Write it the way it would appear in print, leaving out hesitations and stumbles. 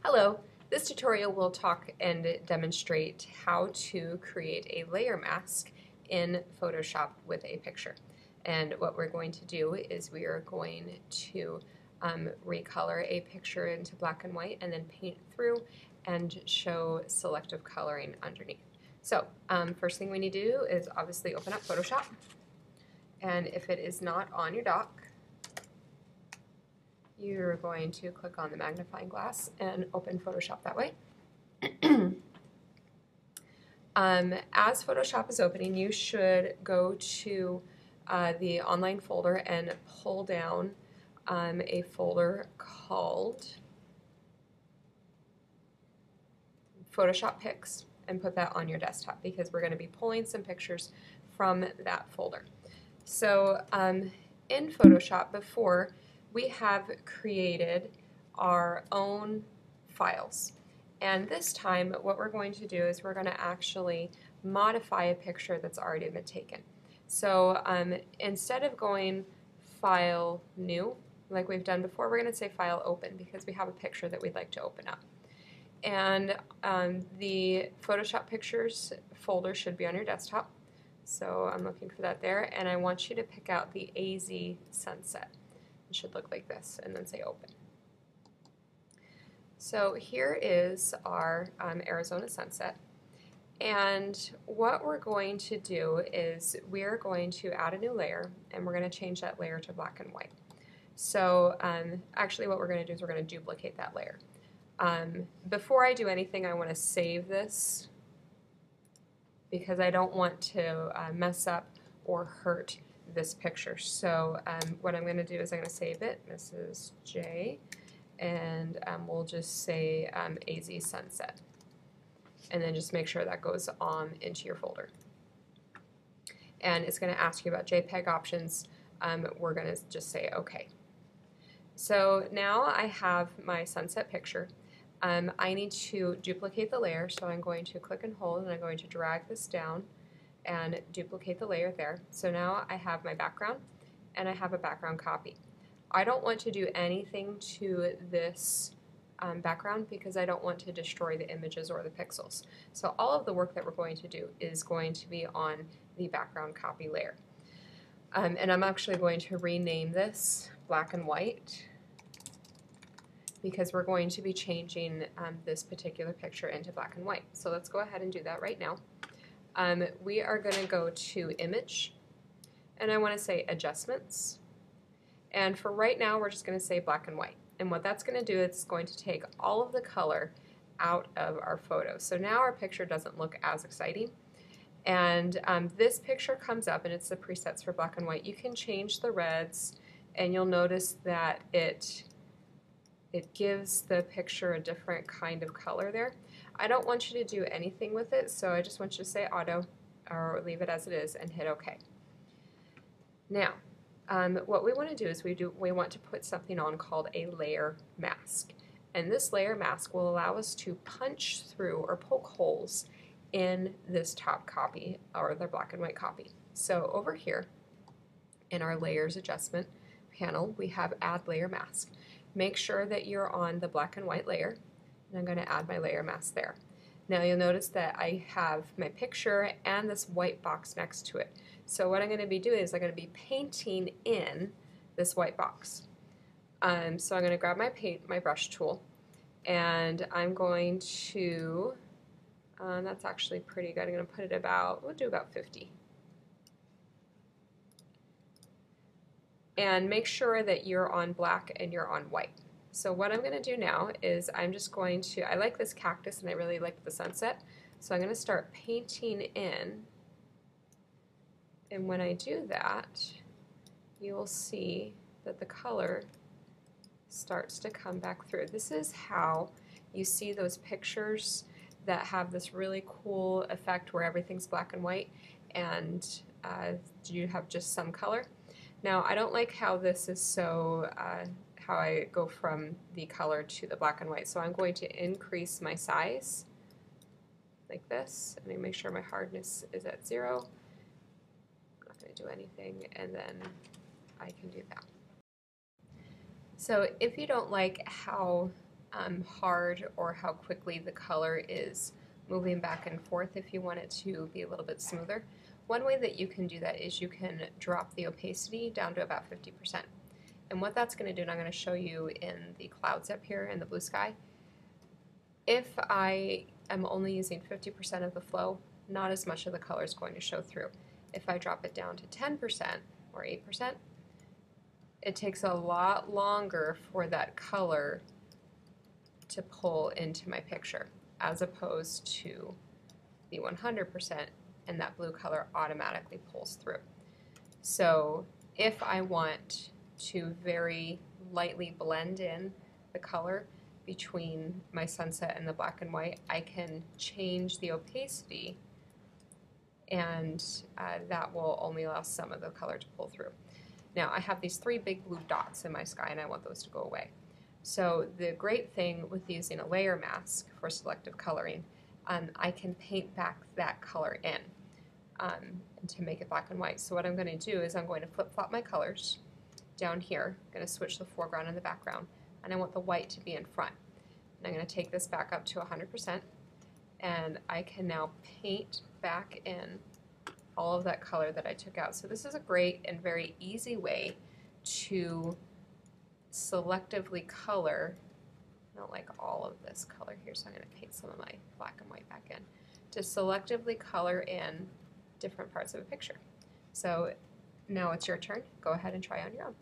Hello, this tutorial will talk and demonstrate how to create a layer mask in Photoshop with a picture. And what we're going to do is we are going to recolor a picture into black and white and then paint through and show selective coloring underneath. So first thing we need to do is obviously open up Photoshop, and if it is not on your dock, you're going to click on the magnifying glass and open Photoshop that way. As Photoshop is opening, you should go to the online folder and pull down a folder called Photoshop Pics and put that on your desktop, because we're going to be pulling some pictures from that folder. So in Photoshop before, we have created our own files. And this time what we're going to do is we're going to actually modify a picture that's already been taken. So instead of going File, New, like we've done before, we're going to say File, Open, because we have a picture that we'd like to open up. And the Photoshop Pictures folder should be on your desktop. So I'm looking for that there, and I want you to pick out the AZ Sunset. It should look like this, and then say Open. So here is our Arizona sunset, and what we're going to do is we're going to add a new layer, and we're going to change that layer to black and white. So actually what we're going to do is we're going to duplicate that layer. Before I do anything, I want to save this, because I don't want to mess up or hurt this picture. So what I'm going to do is I'm going to save it, Mrs. J, and we'll just say AZ Sunset, and then just make sure that goes on into your folder. And it's going to ask you about JPEG options. We're going to just say OK. So now I have my sunset picture. I need to duplicate the layer, so I'm going to click and hold, and I'm going to drag this down and duplicate the layer there. So now I have my background, and I have a background copy. I don't want to do anything to this background, because I don't want to destroy the images or the pixels. So all of the work that we're going to do is going to be on the background copy layer. And I'm actually going to rename this black and white, because we're going to be changing this particular picture into black and white. So let's go ahead and do that right now. We are going to go to Image, and I want to say Adjustments. And for right now, we're just going to say black and white. And what that's going to do, it's going to take all of the color out of our photo. So now our picture doesn't look as exciting. And this picture comes up, and it's the presets for black and white. You can change the reds, and you'll notice that it gives the picture a different kind of color there. I don't want you to do anything with it, so I just want you to say Auto, or leave it as it is, and hit OK. Now, what we want to do is we want to put something on called a layer mask. And this layer mask will allow us to punch through or poke holes in this top copy, or the black and white copy. So over here in our Layers Adjustment panel, we have Add Layer Mask. Make sure that you're on the black and white layer, and I'm going to add my layer mask there. Now you'll notice that I have my picture and this white box next to it. So what I'm going to be doing is I'm going to be painting in this white box. So I'm going to grab my brush tool, and I'm going to, that's actually pretty good, I'm going to put it about, we'll do about 50. And make sure that you're on black and you're on white. So what I'm going to do now is I'm just going to, I like this cactus and I really like the sunset, so I'm going to start painting in. And when I do that, you will see that the color starts to come back through. This is how you see those pictures that have this really cool effect where everything's black and white, and you have just some color. Now, I don't like how this is so, how I go from the color to the black and white, so I'm going to increase my size like this, and I make sure my hardness is at 0. I'm not going to do anything, and then I can do that. So if you don't like how hard or how quickly the color is moving back and forth if you want it to be a little bit smoother. One way that you can do that is you can drop the opacity down to about 50%. And what that's going to do, and I'm going to show you in the clouds up here in the blue sky, if I am only using 50% of the flow, not as much of the color is going to show through. If I drop it down to 10% or 8%, it takes a lot longer for that color to pull into my picture, as opposed to the 100%, and that blue color automatically pulls through. So if I want to very lightly blend in the color between my sunset and the black and white, I can change the opacity, and that will only allow some of the color to pull through. Now I have these 3 big blue dots in my sky and I want those to go away. So the great thing with using a layer mask for selective coloring, I can paint back that color in to make it black and white. So what I'm going to do is I'm going to flip-flop my colors down here. I'm going to switch the foreground and the background, and I want the white to be in front. And I'm going to take this back up to 100%, and I can now paint back in all of that color that I took out. So this is a great and very easy way to selectively color. I don't like all of this color here, so I'm going to paint some of my black and white back in to selectively color in different parts of a picture. So now it's your turn. Go ahead and try on your own.